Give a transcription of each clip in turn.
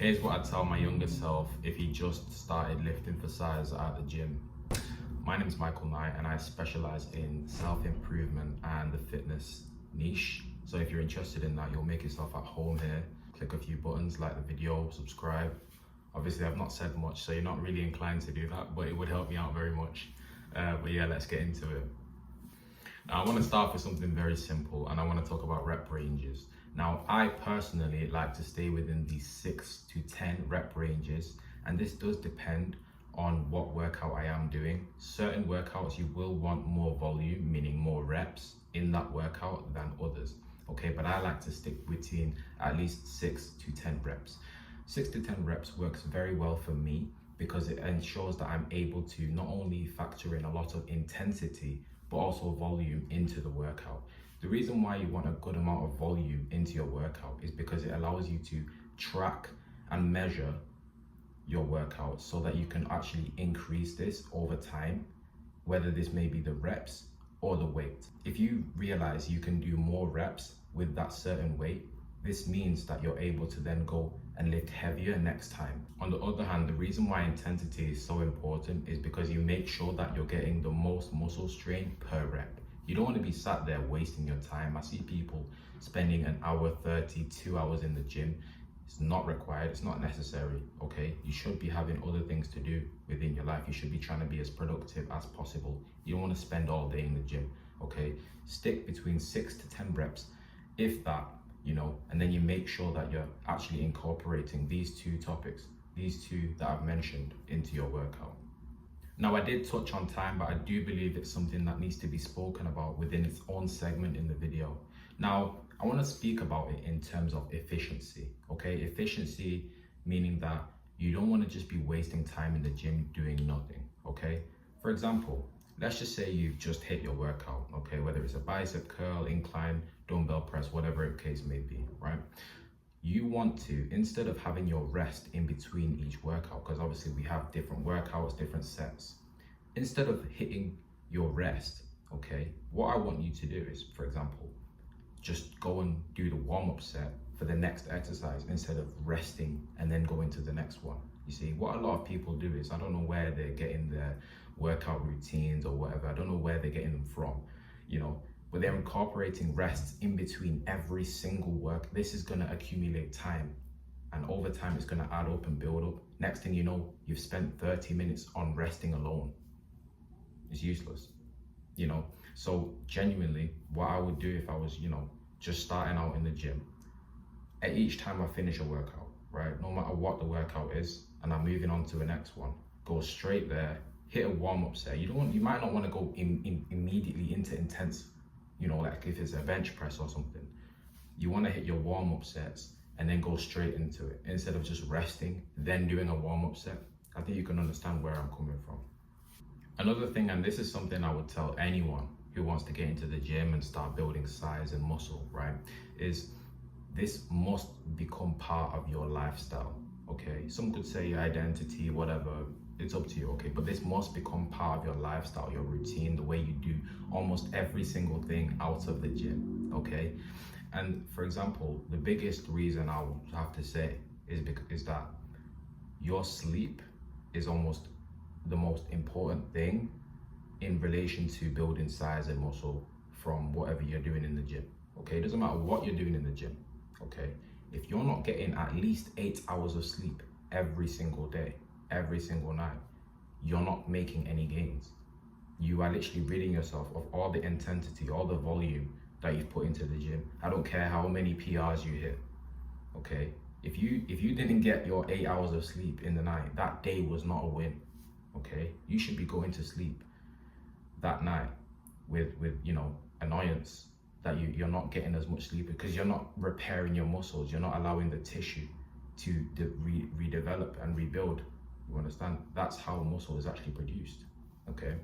Here's what I'd tell my younger self if he just started lifting for size at the gym. My name is Michael Knight and I specialize in self-improvement and the fitness niche. So if you're interested in that, you'll make yourself at home here. Click a few buttons, like the video, subscribe. Obviously, I've not said much, so you're not really inclined to do that, but it would help me out very much. But yeah, let's get into it. Now, I want to start with something very simple, and I want to talk about rep ranges. Now, I personally like to stay within the 6 to 10 rep ranges, and this does depend on what workout I am doing. Certain workouts you will want more volume, meaning more reps in that workout than others. Okay, but I like to stick between at least 6 to 10 reps. 6 to 10 reps works very well for me because it ensures that I'm able to not only factor in a lot of intensity, but also volume into the workout. The reason why you want a good amount of volume into your workout is because it allows you to track and measure your workout so that you can actually increase this over time, whether this may be the reps or the weight. If you realize you can do more reps with that certain weight, this means that you're able to then go and lift heavier next time. On the other hand, the reason why intensity is so important is because you make sure that you're getting the most muscle strain per rep. You don't want to be sat there wasting your time. I see people spending an hour 30, 2 hours in the gym. It's not required, it's not necessary, okay? You should be having other things to do within your life. You should be trying to be as productive as possible. You don't want to spend all day in the gym, okay? Stick between 6 to 10 reps, if that, and then you make sure that you're actually incorporating these two topics, these two that I've mentioned, into your workout. Now, I did touch on time, but I do believe it's something that needs to be spoken about within its own segment in the video. Now, I want to speak about it in terms of efficiency, okay? Efficiency meaning that you don't want to just be wasting time in the gym doing nothing, okay? For example, let's just say you've just hit your workout, okay? Whether it's a bicep curl, incline, dumbbell press, whatever the case may be, right? You want to, instead of having your rest in between each workout, because obviously we have different workouts, different sets, instead of hitting your rest, okay, what I want you to do is, for example, just go and do the warm-up set for the next exercise instead of resting and then go into the next one. You see, what a lot of people do is, I don't know where they're getting their workout routines or whatever, I don't know where they're getting them from, but they're incorporating rests in between every single work. This is gonna accumulate time, and over time it's gonna add up and build up. Next thing you know, you've spent 30 minutes on resting alone. It's useless, So genuinely, what I would do if I was, just starting out in the gym, at each time I finish a workout, right, no matter what the workout is, and I'm moving on to the next one, go straight there, hit a warm-up set. You might not want to go immediately into intense, like if it's a bench press or something. You want to hit your warm-up sets and then go straight into it instead of just resting, then doing a warm-up set. I think you can understand where I'm coming from. Another thing, and this is something I would tell anyone who wants to get into the gym and start building size and muscle, right, is this must become part of your lifestyle, okay? Some could say your identity, whatever, it's up to you, okay? But this must become part of your lifestyle, your routine, the way you do almost every single thing out of the gym, okay? And for example, the biggest reason I would have to say is that your sleep is almost the most important thing in relation to building size and muscle from whatever you're doing in the gym, okay? It doesn't matter what you're doing in the gym, okay? If you're not getting at least 8 hours of sleep every single day, every single night, you're not making any gains. You are literally ridding yourself of all the intensity, all the volume that you've put into the gym. I don't care how many PRs you hit, okay? If you didn't get your 8 hours of sleep in the night, that day was not a win, okay? You should be going to sleep that night with annoyance that you're not getting as much sleep because you're not repairing your muscles, you're not allowing the tissue to redevelop and rebuild. You understand? That's how muscle is actually produced, okay?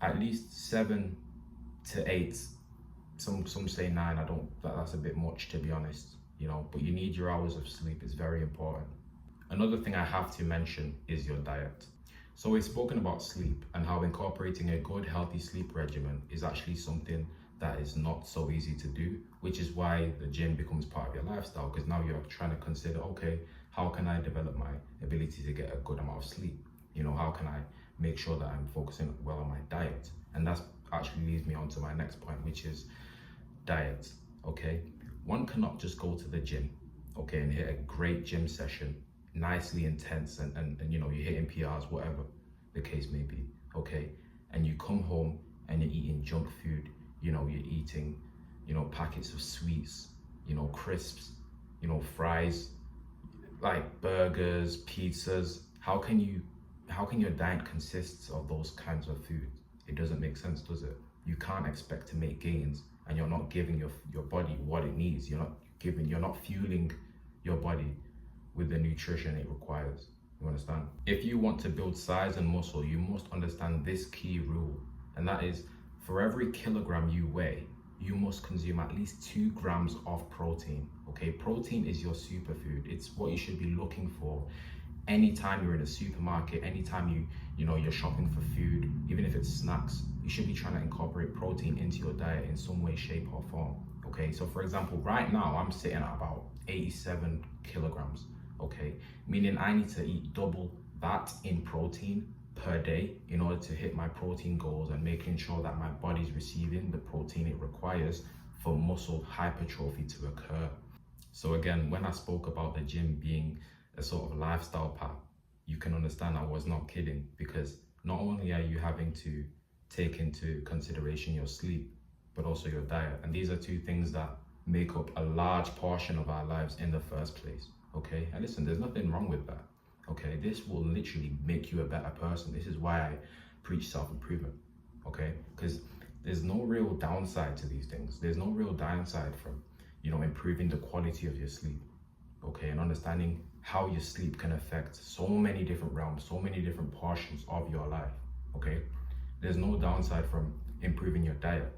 At least 7 to 8, some say 9, that's a bit much, to be honest, but you need your hours of sleep. It's very important. Another thing I have to mention is your diet. So we've spoken about sleep and how incorporating a good, healthy sleep regimen is actually something that is not so easy to do, which is why the gym becomes part of your lifestyle, because now you're trying to consider, okay, how can I develop my ability to get a good amount of sleep? You know, how can I make sure that I'm focusing well on my diet? And that's actually leads me on to my next point, which is diet. Okay, one cannot just go to the gym, okay, and hit a great gym session, nicely intense, and you know, you're hitting PRs, whatever the case may be, okay, and you come home and you're eating junk food. You know, you're eating, you know, packets of sweets, you know, crisps, you know, fries, like burgers, pizzas. How can your diet consist of those kinds of food? It doesn't make sense, does it? You can't expect to make gains and you're not giving your body what it needs. You're not fueling your body with the nutrition it requires. You understand? If you want to build size and muscle, you must understand this key rule, and that is, for every kilogram you weigh, you must consume at least 2 grams of protein. Okay, protein is your superfood. It's what you should be looking for anytime you're in a supermarket, anytime you're shopping for food, even if it's snacks. You should be trying to incorporate protein into your diet in some way, shape, or form. Okay, so for example, right now I'm sitting at about 87 kilograms. Okay, meaning I need to eat double that in protein per day in order to hit my protein goals and making sure that my body's receiving the protein it requires for muscle hypertrophy to occur. So again, when I spoke about the gym being a sort of lifestyle path, you can understand I was not kidding, because not only are you having to take into consideration your sleep, but also your diet. And these are two things that make up a large portion of our lives in the first place. Okay, and listen, there's nothing wrong with that. Okay, this will literally make you a better person. This is why I preach self-improvement. Okay, because there's no real downside to these things. There's no real downside from, improving the quality of your sleep. Okay, and understanding how your sleep can affect so many different realms, so many different portions of your life. Okay, there's no downside from improving your diet.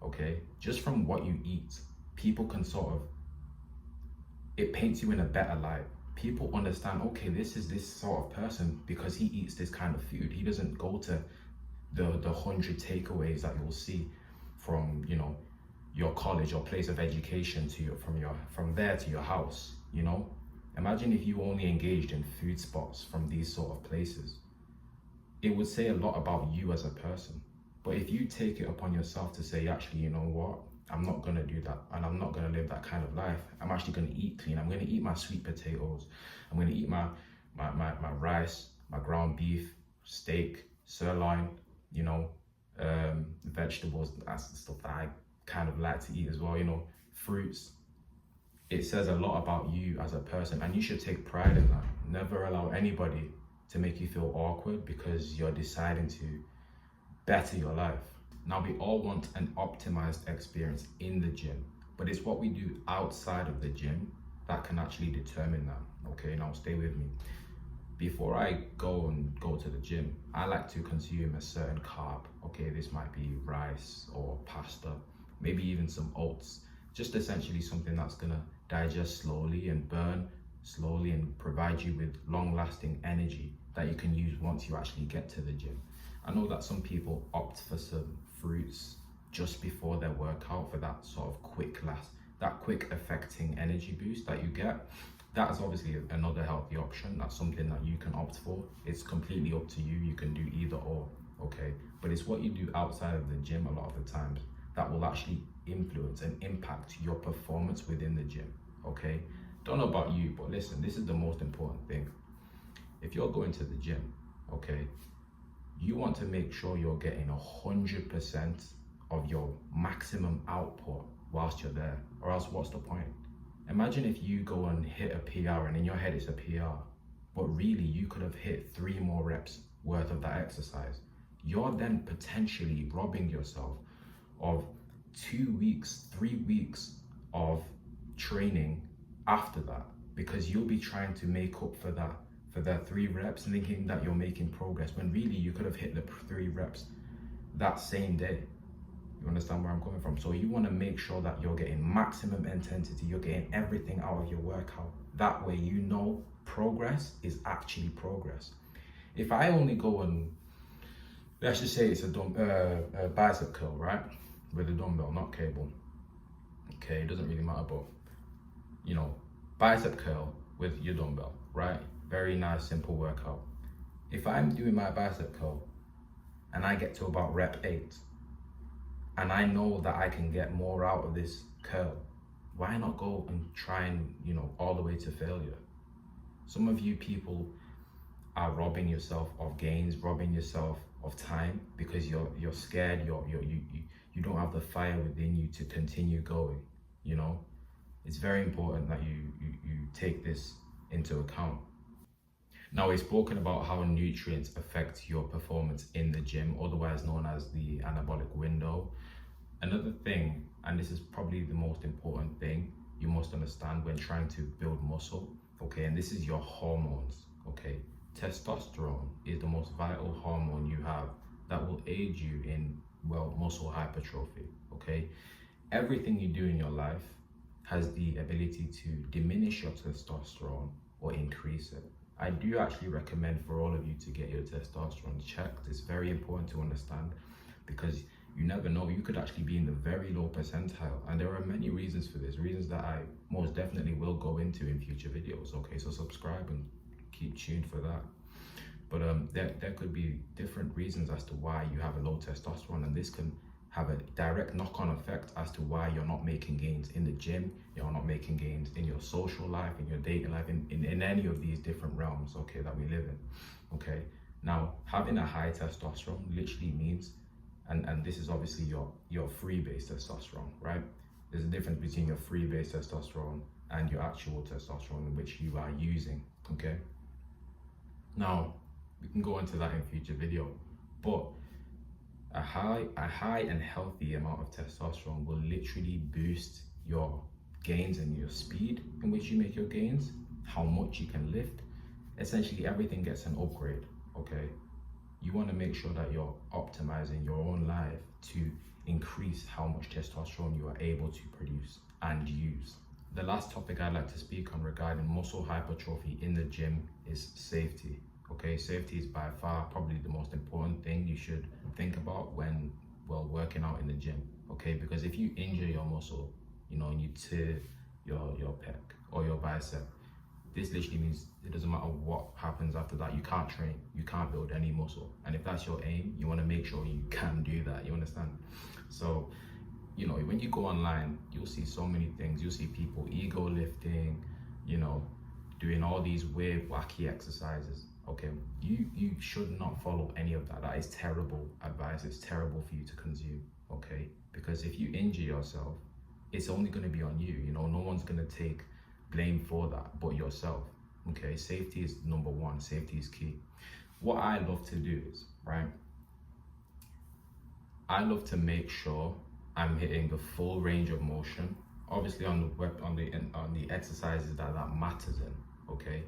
Okay, just from what you eat, people can it paints you in a better light. People understand, okay, this is this sort of person because he eats this kind of food. He doesn't go to the 100 takeaways that you'll see from, your college or place of education from there to your house. Imagine if you only engaged in food spots from these sort of places. It would say a lot about you as a person. But if you take it upon yourself to say, actually, you know what, I'm not gonna do that, and I'm not gonna live that kind of life. I'm actually gonna eat clean. I'm gonna eat my sweet potatoes. I'm gonna eat my rice, my ground beef, steak, sirloin, vegetables. That's the stuff that I kind of like to eat as well, fruits. It says a lot about you as a person, and you should take pride in that. Never allow anybody to make you feel awkward because you're deciding to better your life. Now, we all want an optimized experience in the gym, but it's what we do outside of the gym that can actually determine that. Okay, now stay with me. Before I go to the gym, I like to consume a certain carb. Okay, this might be rice or pasta, maybe even some oats. Just essentially something that's gonna digest slowly and burn slowly and provide you with long-lasting energy that you can use once you actually get to the gym. I know that some people opt for some fruits just before their workout for that sort of quick affecting energy boost that you get. That is obviously another healthy option. That's something that you can opt for. It's completely up to you. You can do either or, okay? But it's what you do outside of the gym a lot of the times that will actually influence and impact your performance within the gym, okay? Don't know about you, but listen, this is the most important thing. If you're going to the gym, okay, you want to make sure you're getting 100% of your maximum output whilst you're there, or else what's the point? Imagine if you go and hit a PR and in your head it's a PR, but really you could have hit 3 more reps worth of that exercise. You're then potentially robbing yourself of 2 weeks, 3 weeks of training after that, because you'll be trying to make up for that 3 reps, thinking that you're making progress when really you could have hit the 3 reps that same day. You understand where I'm coming from? So you want to make sure that you're getting maximum intensity, you're getting everything out of your workout. That way progress is actually progress. If I only go and, let's just say it's a bicep curl, right? with a dumbbell, not cable. Okay, it doesn't really matter, but you know, bicep curl with your dumbbell, right? Very nice, simple workout. If I'm doing my bicep curl and I get to about rep 8 and I know that I can get more out of this curl, why not go and try and, you know, all the way to failure? Some of you people are robbing yourself of gains, robbing yourself of time because you're scared, you don't have the fire within you to continue going, you know? It's very important that you take this into account. Now, we've spoken about how nutrients affect your performance in the gym, otherwise known as the anabolic window. Another thing, and this is probably the most important thing you must understand when trying to build muscle, okay, and this is your hormones, okay? Testosterone is the most vital hormone you have that will aid you in, well, muscle hypertrophy, okay? Everything you do in your life has the ability to diminish your testosterone or increase it. I do actually recommend for all of you to get your testosterone checked. It's very important to understand because you never know, you could actually be in the very low percentile, and there are many reasons for this, reasons that I most definitely will go into in future videos, okay? So subscribe and keep tuned for that. But there could be different reasons as to why you have a low testosterone, and this can have a direct knock-on effect as to why you're not making gains in the gym, you're not making gains in your social life, in your dating life, in any of these different realms, okay, that we live in, okay? Now, having a high testosterone literally means, and this is obviously your free-base testosterone, right? There's a difference between your free-base testosterone and your actual testosterone which you are using, okay? Now, we can go into that in future video, but a high and healthy amount of testosterone will literally boost your gains and your speed in which you make your gains, how much you can lift. Essentially, everything gets an upgrade, okay? You want to make sure that you're optimizing your own life to increase how much testosterone you are able to produce and use. The last topic I'd like to speak on regarding muscle hypertrophy in the gym is safety. Okay, safety is by far probably the most important thing you should think about when, well, working out in the gym. Okay, because if you injure your muscle, you know, and you tear your pec or your bicep, this literally means it doesn't matter what happens after that, you can't train, you can't build any muscle. And if that's your aim, you want to make sure you can do that, you understand? So, you know, when you go online, you'll see so many things. You'll see people ego lifting, you know, doing all these weird, wacky exercises. Okay, you should not follow any of that. That is terrible advice. It's terrible for you to consume, okay? Because if you injure yourself, it's only going to be on you. You know, no one's going to take blame for that but yourself, okay? Safety is number one. Safety is key. What I love to do is, right, I love to make sure I'm hitting the full range of motion, obviously on the exercises that matters in, okay?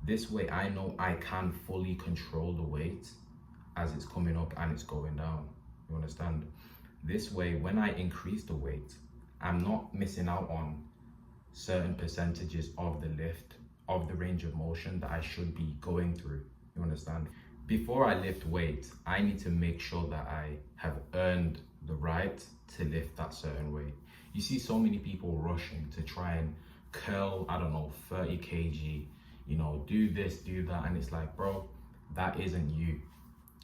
This way I know I can fully control the weight as it's coming up and it's going down, you understand? This way, when I increase the weight, I'm not missing out on certain percentages of the lift, of the range of motion that I should be going through, you understand? Before I lift weight, I need to make sure that I have earned the right to lift that certain weight. You see so many people rushing to try and curl, I don't know, 30 kg, you know, do this, do that, and it's like, bro, that isn't you.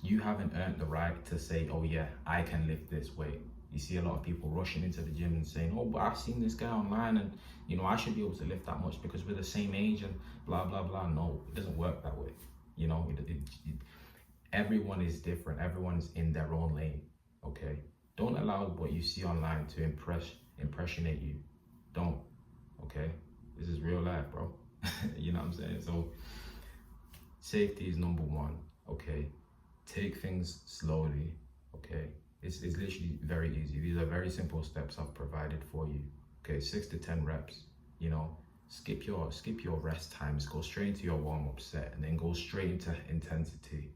You haven't earned the right to say, oh yeah, I can lift this weight. You see a lot of people rushing into the gym and saying, oh, but I've seen this guy online and, you know, I should be able to lift that much because we're the same age and blah, blah, blah. No, it doesn't work that way. You know, everyone is different. Everyone's in their own lane, okay? Don't allow what you see online to impressionate you. Don't, okay? This is real life, bro. You know what I'm saying? So safety is number one, okay? Take things slowly, okay? It's literally very easy. These are very simple steps I've provided for you, okay? 6 to 10 reps, you know? Skip your rest times, go straight into your warm-up set and then go straight into intensity,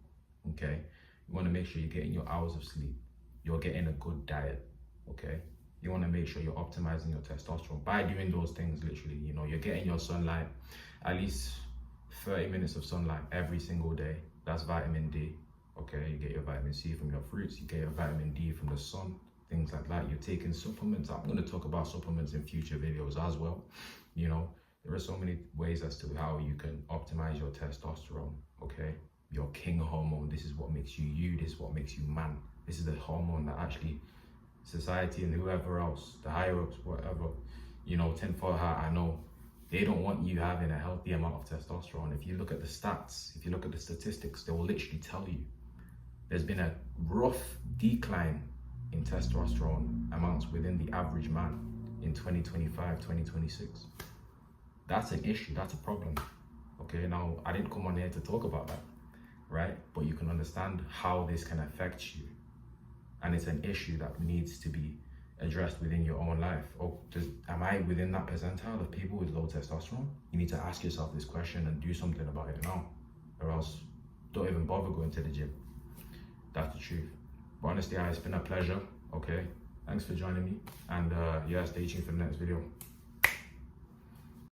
okay? You want to make sure you're getting your hours of sleep, you're getting a good diet, okay? You want to make sure you're optimizing your testosterone by doing those things. Literally, you know, you're getting your sunlight, at least 30 minutes of sunlight every single day. That's vitamin D, okay? You get your vitamin C from your fruits, you get your vitamin D from the sun, things like that. You're taking supplements. I'm going to talk about supplements in future videos as well. You know, there are so many ways as to how you can optimize your testosterone, okay? Your king hormone. This is what makes you you. This is what makes you man. This is the hormone that actually society and whoever else, the higher ups, whatever, you know, tinfoil hat, I know, they don't want you having a healthy amount of testosterone. If you look at the stats, if you look at the statistics, they will literally tell you there's been a rough decline in testosterone amounts within the average man in 2025, 2026. That's an issue, that's a problem. Okay, now I didn't come on here to talk about that, right? But you can understand how this can affect you. And it's an issue that needs to be addressed within your own life. Oh, am I within that percentile of people with low testosterone? You need to ask yourself this question and do something about it now, or else don't even bother going to the gym. That's the truth. But honestly, it's been a pleasure. Okay, thanks for joining me, and yeah, stay tuned for the next video.